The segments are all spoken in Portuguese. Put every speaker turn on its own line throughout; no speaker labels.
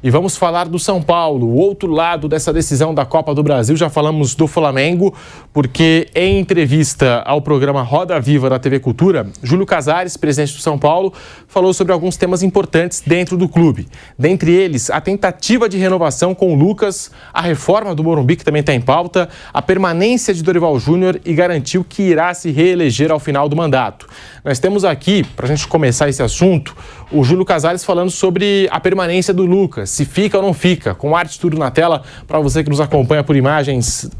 E vamos falar do São Paulo, o outro lado dessa decisão da Copa do Brasil. Já falamos do Flamengo, porque em entrevista ao programa Roda Viva da TV Cultura, Júlio Casares, presidente do São Paulo, falou sobre alguns temas importantes dentro do clube. Dentre eles, a tentativa de renovação com o Lucas, a reforma do Morumbi, que também está em pauta, a permanência de Dorival Júnior e garantiu que irá se reeleger ao final do mandato. Nós temos aqui, para a gente começar esse assunto, o Júlio Casares falando sobre a permanência do Lucas, se fica ou não fica, com arte tudo na tela, para você que nos acompanha por imagens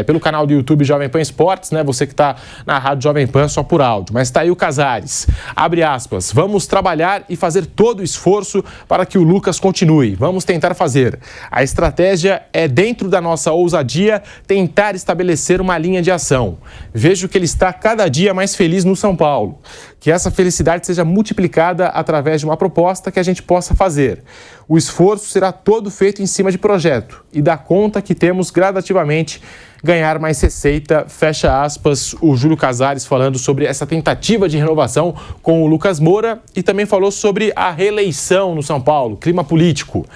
pelo canal do YouTube Jovem Pan Esportes, né? Você que está na Rádio Jovem Pan só por áudio. Mas está aí o Casares, abre aspas, vamos trabalhar e fazer todo o esforço para que o Lucas continue, vamos tentar fazer. A estratégia é, dentro da nossa ousadia, tentar estabelecer uma linha de ação. Vejo que ele está cada dia mais feliz no São Paulo. Que essa felicidade seja multiplicada através de uma proposta que a gente possa fazer. O esforço será todo feito em cima de projeto e dá conta que temos gradativamente ganhar mais receita, fecha aspas, o Júlio Casares falando sobre essa tentativa de renovação com o Lucas Moura e também falou sobre a reeleição no São Paulo, clima político.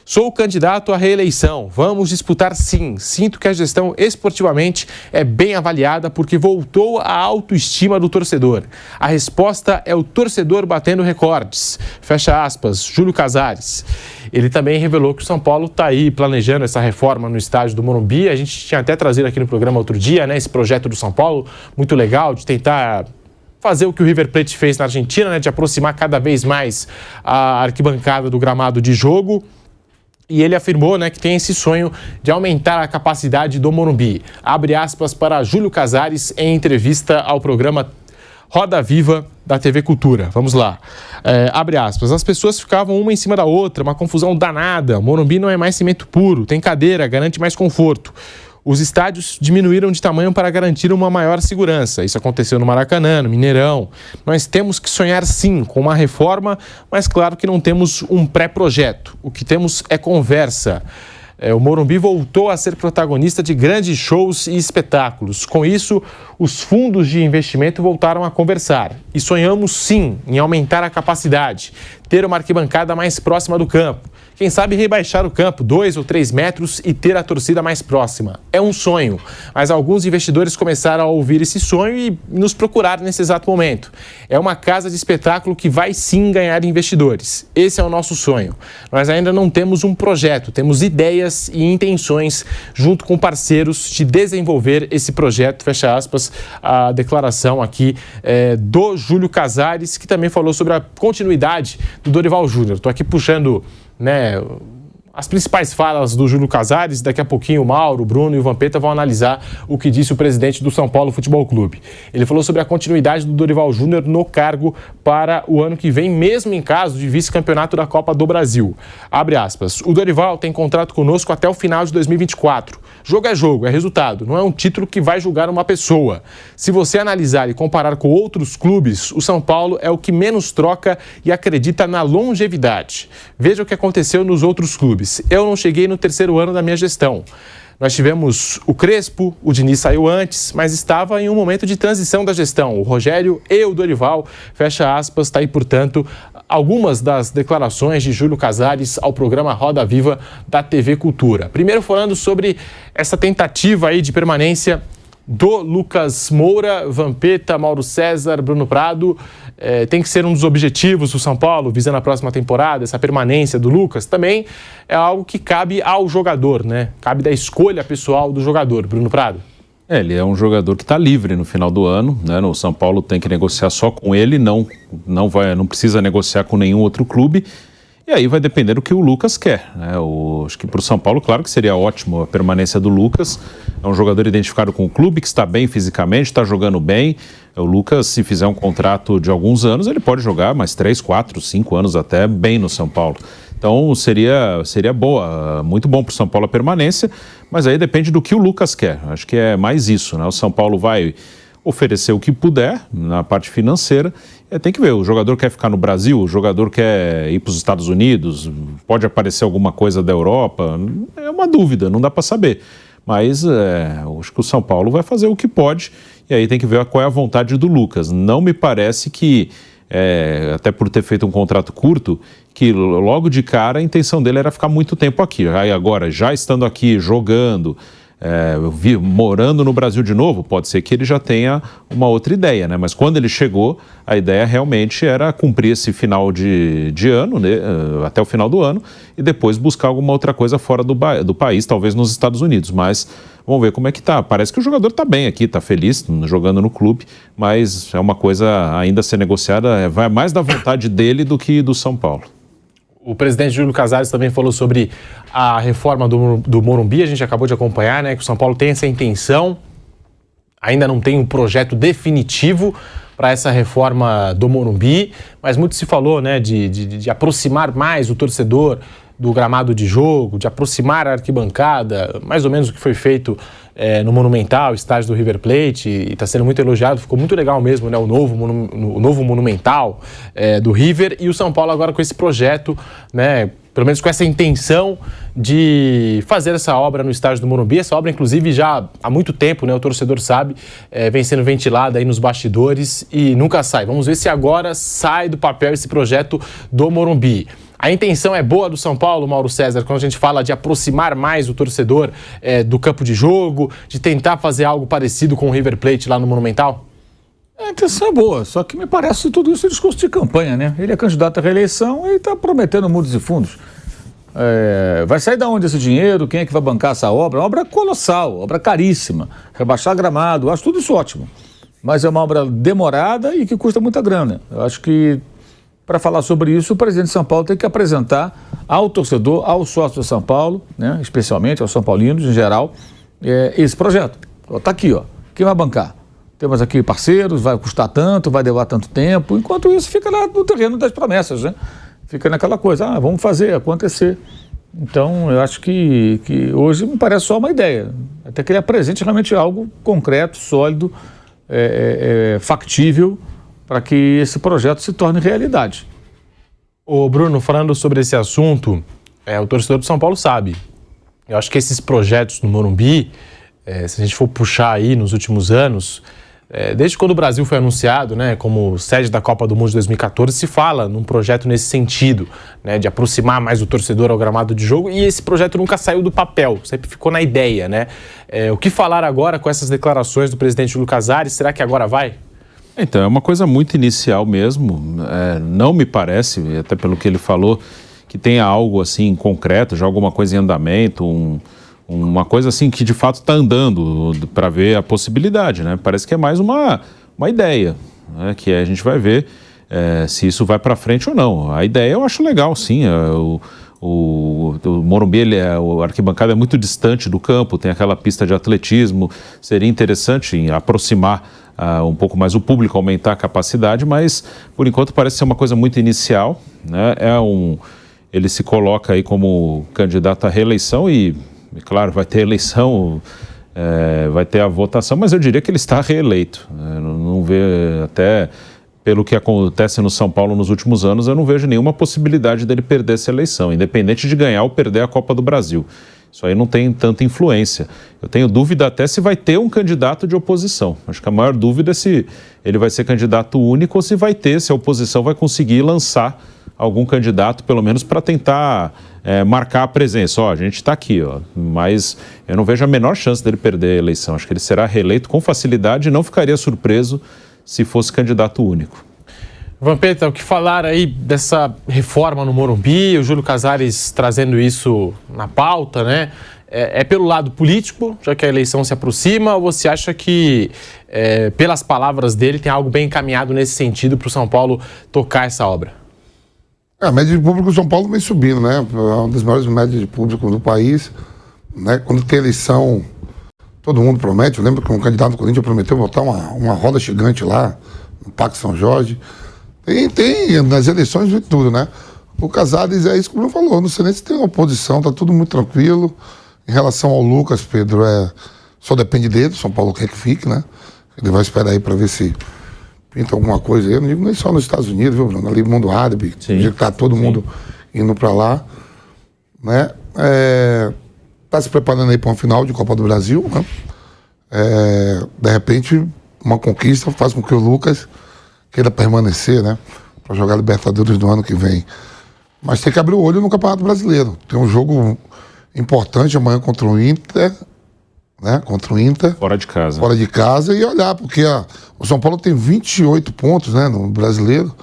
Sou candidato à reeleição. Vamos disputar sim. Sinto que a gestão esportivamente é bem avaliada porque voltou a autoestima do torcedor. A resposta é o torcedor batendo recordes. Fecha aspas, Júlio Casares. Ele também revelou que o São Paulo está aí planejando essa reforma no estádio do Morumbi. A gente tinha até trazido aqui no programa outro dia, né? Esse projeto do São Paulo, muito legal, de tentar fazer o que o River Plate fez na Argentina, né? De aproximar cada vez mais a arquibancada do gramado de jogo. E ele afirmou, né, que tem esse sonho de aumentar a capacidade do Morumbi. Abre aspas para Júlio Casares em entrevista ao programa Roda Viva da TV Cultura. Vamos lá. Abre aspas. As pessoas ficavam uma em cima da outra, uma confusão danada. O Morumbi não é mais cimento puro, tem cadeira, garante mais conforto. Os estádios diminuíram de tamanho para garantir uma maior segurança. Isso aconteceu no Maracanã, no Mineirão. Nós temos que sonhar sim com uma reforma, mas claro que não temos um pré-projeto. O que temos é conversa. O Morumbi voltou a ser protagonista de grandes shows e espetáculos. Com isso, os fundos de investimento voltaram a conversar. E sonhamos sim em aumentar a capacidade, ter uma arquibancada mais próxima do campo. Quem sabe rebaixar o campo 2 ou 3 metros e ter a torcida mais próxima. É um sonho, mas alguns investidores começaram a ouvir esse sonho e nos procurar nesse exato momento. É uma casa de espetáculo que vai sim ganhar investidores. Esse é o nosso sonho. Nós ainda não temos um projeto, temos ideias e intenções junto com parceiros de desenvolver esse projeto, fecha aspas, a declaração aqui do Júlio Casares, que também falou sobre a continuidade do Dorival Júnior. Estou aqui puxando, né, as principais falas do Júlio Casares. Daqui a pouquinho o Mauro, o Bruno e o Vampeta vão analisar o que disse o presidente do São Paulo Futebol Clube. Ele falou sobre a continuidade do Dorival Júnior no cargo para o ano que vem, mesmo em caso de vice-campeonato da Copa do Brasil. Abre aspas. O Dorival tem contrato conosco até o final de 2024. Jogo é jogo, é resultado. Não é um título que vai julgar uma pessoa. Se você analisar e comparar com outros clubes, o São Paulo é o que menos troca e acredita na longevidade. Veja o que aconteceu nos outros clubes. Eu não cheguei no 3º ano da minha gestão. Nós tivemos o Crespo, o Diniz saiu antes, mas estava em um momento de transição da gestão. O Rogério e o Dorival, fecha aspas, está aí, portanto, algumas das declarações de Júlio Casares ao programa Roda Viva da TV Cultura. Primeiro falando sobre essa tentativa aí de permanência do Lucas Moura, Vampeta, Mauro César, Bruno Prado. Tem que ser um dos objetivos do São Paulo, visando a próxima temporada, essa permanência do Lucas. Também é algo que cabe ao jogador, né? Cabe da escolha pessoal do jogador. Bruno Prado.
Ele é um jogador que está livre no final do ano, né? O São Paulo tem que negociar só com ele, não precisa negociar com nenhum outro clube. E aí vai depender do que o Lucas quer, né? Acho que para o São Paulo, claro que seria ótimo a permanência do Lucas. É um jogador identificado com o clube, que está bem fisicamente, está jogando bem. O Lucas, se fizer um contrato de alguns anos, ele pode jogar mais 3, 4, 5 anos até bem no São Paulo. Então seria boa, muito bom para o São Paulo a permanência, mas aí depende do que o Lucas quer. Acho que é mais isso, né? O São Paulo vai oferecer o que puder na parte financeira. Tem que ver, o jogador quer ficar no Brasil, o jogador quer ir para os Estados Unidos, pode aparecer alguma coisa da Europa, é uma dúvida, não dá para saber. Mas acho que o São Paulo vai fazer o que pode e aí tem que ver qual é a vontade do Lucas. Não me parece que, até por ter feito um contrato curto, que logo de cara a intenção dele era ficar muito tempo aqui. Aí agora, já estando aqui, jogando, morando no Brasil de novo, pode ser que ele já tenha uma outra ideia, né? Mas quando ele chegou, a ideia realmente era cumprir esse final de ano, né? Até o final do ano, e depois buscar alguma outra coisa fora do país, talvez nos Estados Unidos. Mas vamos ver como é que tá. Parece que o jogador tá bem aqui, tá feliz jogando no clube, mas é uma coisa ainda a ser negociada, vai mais da vontade dele do que do São Paulo.
O presidente Júlio Casares também falou sobre a reforma do Morumbi, a gente acabou de acompanhar, né, que o São Paulo tem essa intenção, ainda não tem um projeto definitivo para essa reforma do Morumbi, mas muito se falou, né, de aproximar mais o torcedor do gramado de jogo, de aproximar a arquibancada, mais ou menos o que foi feito no Monumental, estádio do River Plate, e está sendo muito elogiado, ficou muito legal mesmo, né, o novo Monumental do River, e o São Paulo agora com esse projeto, né, pelo menos com essa intenção de fazer essa obra no estádio do Morumbi. Essa obra, inclusive, já há muito tempo, né, o torcedor sabe, vem sendo ventilada aí nos bastidores e nunca sai. Vamos ver se agora sai do papel esse projeto do Morumbi. A intenção é boa do São Paulo, Mauro César, quando a gente fala de aproximar mais o torcedor do campo de jogo, de tentar fazer algo parecido com o River Plate lá no Monumental?
A intenção é boa, só que me parece que tudo isso é discurso de campanha, né? Ele é candidato à reeleição e está prometendo mundos e fundos. Vai sair de onde esse dinheiro? Quem é que vai bancar essa obra? Uma obra colossal, obra caríssima. Rebaixar gramado, acho tudo isso ótimo. Mas é uma obra demorada e que custa muita grana. Eu acho que, para falar sobre isso, o presidente de São Paulo tem que apresentar ao torcedor, ao sócio de São Paulo, né, especialmente aos são paulinos em geral, esse projeto. Está aqui, ó. Quem vai bancar? Temos aqui parceiros, vai custar tanto, vai levar tanto tempo. Enquanto isso, fica lá no terreno das promessas, né? Fica naquela coisa, vamos fazer acontecer. Então, eu acho que hoje me parece só uma ideia. Até que ele apresente realmente algo concreto, sólido, factível, para que esse projeto se torne realidade.
Ô Bruno, falando sobre esse assunto, o torcedor do São Paulo sabe. Eu acho que esses projetos no Morumbi, se a gente for puxar aí nos últimos anos, desde quando o Brasil foi anunciado, né, como sede da Copa do Mundo de 2014, se fala num projeto nesse sentido, né, de aproximar mais o torcedor ao gramado de jogo, e esse projeto nunca saiu do papel, sempre ficou na ideia, né? O que falar agora com essas declarações do presidente Júlio Casares? Será que agora vai?
Então, é uma coisa muito inicial mesmo, não me parece, até pelo que ele falou, que tenha algo assim concreto, já alguma coisa em andamento, uma coisa assim que de fato está andando para ver a possibilidade, né? Parece que é mais uma ideia, né? Que a gente vai ver se isso vai para frente ou não. A ideia eu acho legal, sim. O Morumbi, a arquibancada é muito distante do campo, tem aquela pista de atletismo, seria interessante em aproximar um pouco mais o público, aumentar a capacidade, mas por enquanto parece ser uma coisa muito inicial, né? Ele se coloca aí como candidato à reeleição e, claro, vai ter eleição, vai ter a votação, mas eu diria que ele está reeleito. Não vê, até pelo que acontece no São Paulo nos últimos anos, eu não vejo nenhuma possibilidade dele perder essa eleição, independente de ganhar ou perder a Copa do Brasil. Isso aí não tem tanta influência. Eu tenho dúvida até se vai ter um candidato de oposição. Acho que a maior dúvida é se ele vai ser candidato único ou se a oposição vai conseguir lançar algum candidato, pelo menos para tentar marcar a presença. A gente está aqui, mas eu não vejo a menor chance dele perder a eleição. Acho que ele será reeleito com facilidade e não ficaria surpreso se fosse candidato único.
Vampeta, o que falar aí dessa reforma no Morumbi, o Júlio Casares trazendo isso na pauta, né? É pelo lado político, já que a eleição se aproxima, ou você acha que, pelas palavras dele, tem algo bem encaminhado nesse sentido para o São Paulo tocar essa obra?
A média de público do São Paulo vem subindo, né? É uma das maiores médias de público do país, né? Quando tem eleição, todo mundo promete. Eu lembro que um candidato do Corinthians prometeu botar uma roda gigante lá, no Parque São Jorge. Tem nas eleições de tudo, né? O Casares é isso que o Bruno falou, não sei nem se tem uma oposição, tá tudo muito tranquilo. Em relação ao Lucas, Pedro, só depende dele, São Paulo quer que fique, né? Ele vai esperar aí para ver se pinta alguma coisa aí. Eu não digo nem só nos Estados Unidos, viu, Bruno? Ali no mundo árabe, que tá todo mundo indo para lá, né? Tá se preparando aí para uma final de Copa do Brasil, né? De repente, uma conquista faz com que o Lucas queira permanecer, né? Para jogar Libertadores no ano que vem. Mas tem que abrir o olho no Campeonato Brasileiro. Tem um jogo importante amanhã contra o Inter, né? Contra o Inter.
Fora de casa.
Fora de casa e olhar, porque o São Paulo tem 28 pontos, né, no Brasileiro,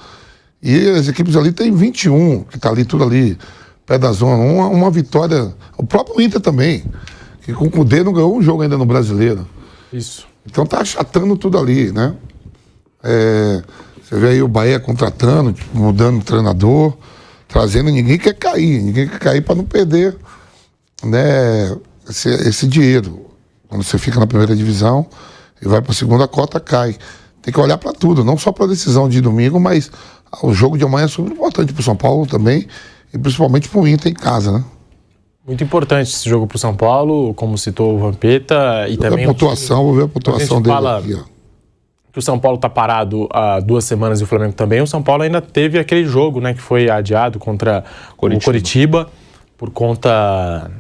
e as equipes ali tem 21, que tá ali tudo ali, pé da zona. Uma vitória. O próprio Inter também, que com o Cudê não ganhou um jogo ainda no Brasileiro.
Isso.
Então tá achatando tudo ali, né? Você vê aí o Bahia contratando, mudando o treinador, trazendo, ninguém quer cair para não perder, né, esse dinheiro. Quando você fica na primeira divisão e vai para a segunda, cota cai. Tem que olhar para tudo, não só para a decisão de domingo, mas o jogo de amanhã é super importante para o São Paulo também, e principalmente para o Inter em casa, né?
Muito importante esse jogo para o São Paulo, como citou o Vampeta, e também...
Vou ver a pontuação dele
fala
aqui, ó.
Que o São Paulo está parado há 2 semanas e o Flamengo também. O São Paulo ainda teve aquele jogo, né, que foi adiado contra o Coritiba por conta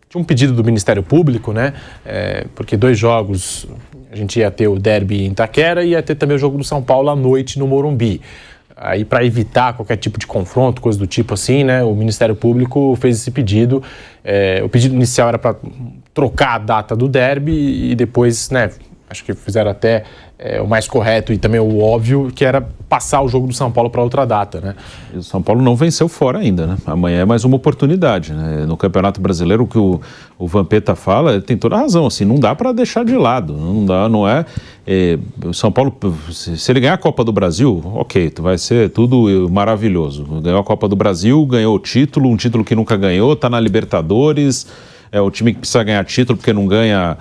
de um pedido do Ministério Público, né? Porque 2 jogos, a gente ia ter o derby em Itaquera e ia ter também o jogo do São Paulo à noite no Morumbi. Aí, para evitar qualquer tipo de confronto, coisa do tipo assim, né, o Ministério Público fez esse pedido. O pedido inicial era para trocar a data do derby e depois, né, acho que fizeram até o mais correto e também o óbvio, que era passar o jogo do São Paulo para outra data, né?
E o São Paulo não venceu fora ainda, né? Amanhã é mais uma oportunidade, né? No Campeonato Brasileiro, o que o Vampeta fala, ele tem toda a razão, assim, não dá para deixar de lado, não é... O São Paulo, se ele ganhar a Copa do Brasil, ok, vai ser tudo maravilhoso. Ganhou a Copa do Brasil, ganhou o título, um título que nunca ganhou, tá na Libertadores... o time que precisa ganhar título porque não ganha,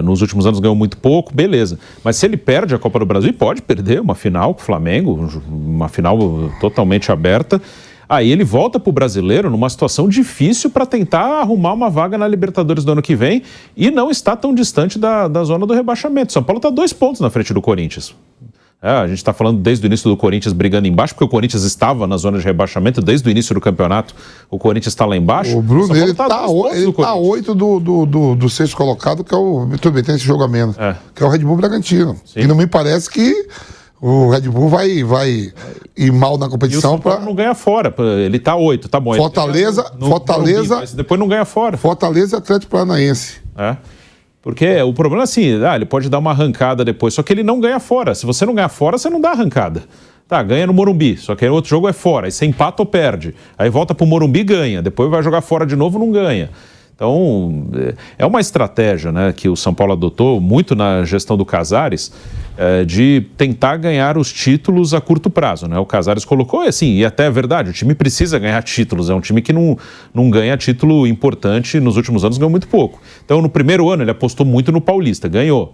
nos últimos anos ganhou muito pouco, beleza. Mas se ele perde a Copa do Brasil, pode perder uma final com o Flamengo, uma final totalmente aberta, aí ele volta para o Brasileiro numa situação difícil para tentar arrumar uma vaga na Libertadores do ano que vem e não está tão distante da zona do rebaixamento. São Paulo está 2 pontos na frente do Corinthians. A gente está falando desde o início do Corinthians brigando embaixo, porque o Corinthians estava na zona de rebaixamento desde o início do campeonato. O Corinthians está lá embaixo.
O Bruno, ele está 8 do sexto colocado, que é o... Tudo bem, tem esse jogo a menos, que é o Red Bull Bragantino. Sim. E não me parece que o Red Bull vai ir mal na competição.
E o não ganha fora, ele está 8, tá bom.
Fortaleza...
Mas depois não ganha fora.
Fortaleza e Atlético Paranaense.
Porque o problema é assim, ele pode dar uma arrancada depois, só que ele não ganha fora. Se você não ganha fora, você não dá arrancada. Ganha no Morumbi, só que aí o outro jogo é fora, aí você empata ou perde. Aí volta pro Morumbi e ganha, depois vai jogar fora de novo, não ganha. Então, é uma estratégia, né, que o São Paulo adotou muito na gestão do Casares, de tentar ganhar os títulos a curto prazo, né? O Casares colocou, assim, e até é verdade, o time precisa ganhar títulos, é um time que não ganha título importante, nos últimos anos ganhou muito pouco. Então, no primeiro ano, ele apostou muito no Paulista, ganhou.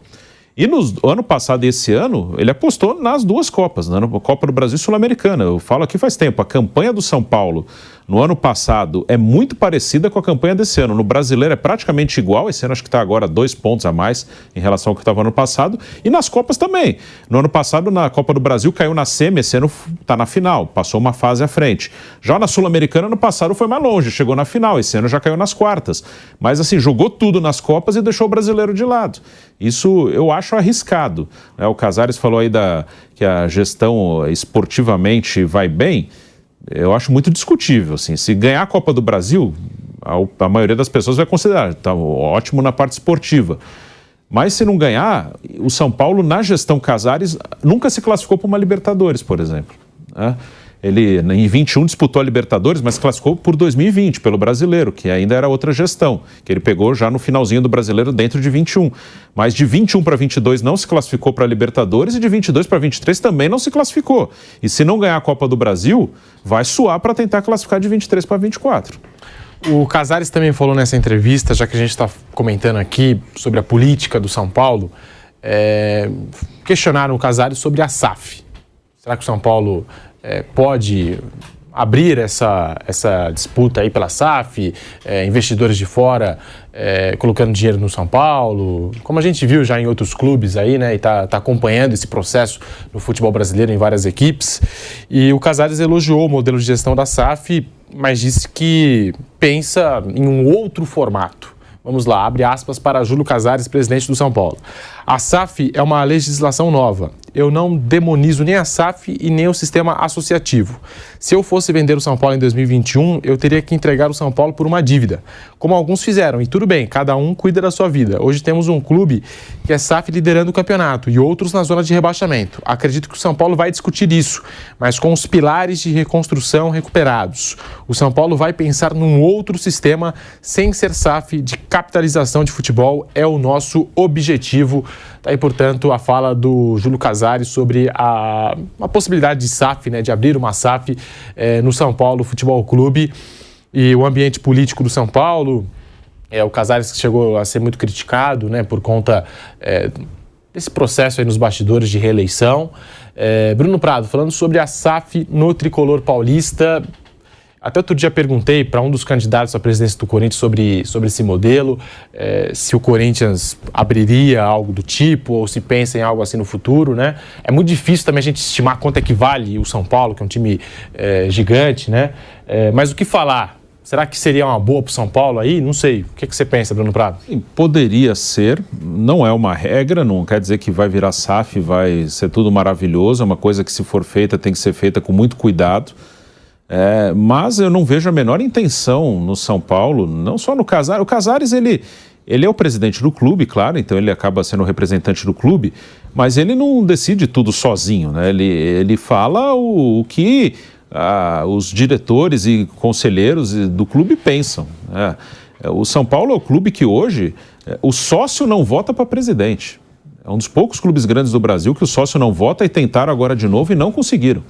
E no ano passado e esse ano, ele apostou nas 2 Copas, né? Na Copa do Brasil e Sul-Americana. Eu falo aqui faz tempo, a campanha do São Paulo no ano passado é muito parecida com a campanha desse ano. No Brasileiro é praticamente igual, esse ano acho que está agora 2 pontos a mais em relação ao que estava no ano passado. E nas Copas também. No ano passado, na Copa do Brasil, caiu na semi, esse ano está na final, passou uma fase à frente. Já na Sul-Americana, no passado foi mais longe, chegou na final, esse ano já caiu nas quartas. Mas assim, jogou tudo nas Copas e deixou o brasileiro de lado. Isso eu acho arriscado. O Casares falou aí que a gestão esportivamente vai bem. Eu acho muito discutível. Assim. Se ganhar a Copa do Brasil, a maioria das pessoas vai considerar, tá ótimo na parte esportiva. Mas se não ganhar, o São Paulo, na gestão Casares, nunca se classificou para uma Libertadores, por exemplo. Ele, em 21, disputou a Libertadores, mas classificou por 2020, pelo Brasileiro, que ainda era outra gestão, que ele pegou já no finalzinho do Brasileiro dentro de 21. Mas de 21 para 22 não se classificou para a Libertadores e de 22 para 23 também não se classificou. E se não ganhar a Copa do Brasil, vai suar para tentar classificar de 23 para 24.
O Casares também falou nessa entrevista, já que a gente está comentando aqui sobre a política do São Paulo, questionaram o Casares sobre a SAF. Será que o São Paulo pode abrir essa disputa aí pela SAF, investidores de fora colocando dinheiro no São Paulo, como a gente viu já em outros clubes aí, né, e tá acompanhando esse processo no futebol brasileiro em várias equipes. E o Casares elogiou o modelo de gestão da SAF, mas disse que pensa em um outro formato. Vamos lá, abre aspas para Júlio Casares, presidente do São Paulo. A SAF é uma legislação nova. Eu não demonizo nem a SAF e nem o sistema associativo. Se eu fosse vender o São Paulo em 2021, eu teria que entregar o São Paulo por uma dívida, como alguns fizeram. E tudo bem, cada um cuida da sua vida. Hoje temos um clube que é SAF liderando o campeonato e outros na zona de rebaixamento. Acredito que o São Paulo vai discutir isso, mas com os pilares de reconstrução recuperados. O São Paulo vai pensar num outro sistema sem ser SAF de capitalização de futebol. É o nosso objetivo. Daí, portanto, a fala do Júlio Casares sobre a possibilidade de SAF, né, de abrir uma SAF no São Paulo Futebol Clube e o ambiente político do São Paulo. O Casares chegou a ser muito criticado, né, por conta desse processo aí nos bastidores de reeleição. Bruno Prado, falando sobre a SAF no tricolor paulista. Até outro dia perguntei para um dos candidatos à presidência do Corinthians sobre esse modelo, se o Corinthians abriria algo do tipo ou se pensa em algo assim no futuro, né? É muito difícil também a gente estimar quanto é que vale o São Paulo, que é um time gigante, né? Mas o que falar? Será que seria uma boa para o São Paulo aí? Não sei. O que você pensa, Bruno Prado?
Poderia ser, não é uma regra, não quer dizer que vai virar SAF, vai ser tudo maravilhoso, é uma coisa que se for feita tem que ser feita com muito cuidado. Mas eu não vejo a menor intenção no São Paulo, não só no Casares. O Casares, ele é o presidente do clube, claro, então ele acaba sendo o representante do clube, mas ele não decide tudo sozinho, né? Ele fala o que os diretores e conselheiros do clube pensam, né? O São Paulo é o clube que hoje o sócio não vota para presidente. É um dos poucos clubes grandes do Brasil que o sócio não vota e tentaram agora de novo e não conseguiram.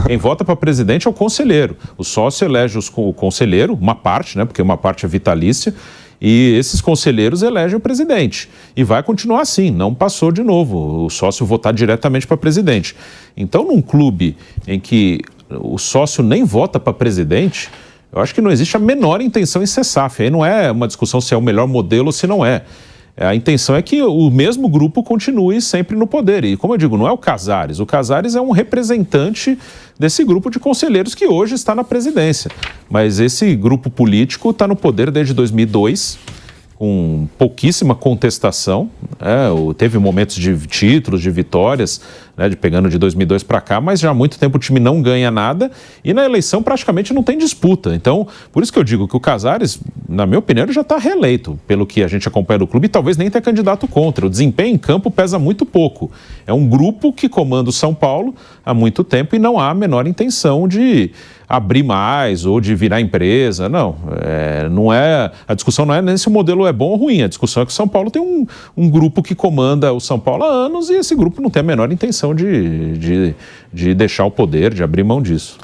Quem vota para presidente é o conselheiro. O sócio elege o conselheiro, uma parte, né, porque uma parte é vitalícia, e esses conselheiros elegem o presidente. E vai continuar assim, não passou de novo o sócio votar diretamente para presidente. Então, num clube em que o sócio nem vota para presidente, eu acho que não existe a menor intenção em ser SAF. Aí não é uma discussão se é o melhor modelo ou se não é. A intenção é que o mesmo grupo continue sempre no poder. E, como eu digo, não é o Casares. O Casares é um representante desse grupo de conselheiros que hoje está na presidência. Mas esse grupo político está no poder desde 2002, com pouquíssima contestação. Teve momentos de títulos, de vitórias, né, pegando de 2002 para cá, mas já há muito tempo o time não ganha nada e na eleição praticamente não tem disputa. Então, por isso que eu digo que o Casares, na minha opinião, ele já está reeleito, pelo que a gente acompanha do clube, e talvez nem tenha candidato contra. O desempenho em campo pesa muito pouco. É um grupo que comanda o São Paulo há muito tempo e não há a menor intenção de abrir mais ou de virar empresa. Não, a discussão não é nem se o modelo é bom ou ruim, a discussão é que o São Paulo tem um grupo que comanda o São Paulo há anos e esse grupo não tem a menor intenção de deixar o poder, de abrir mão disso.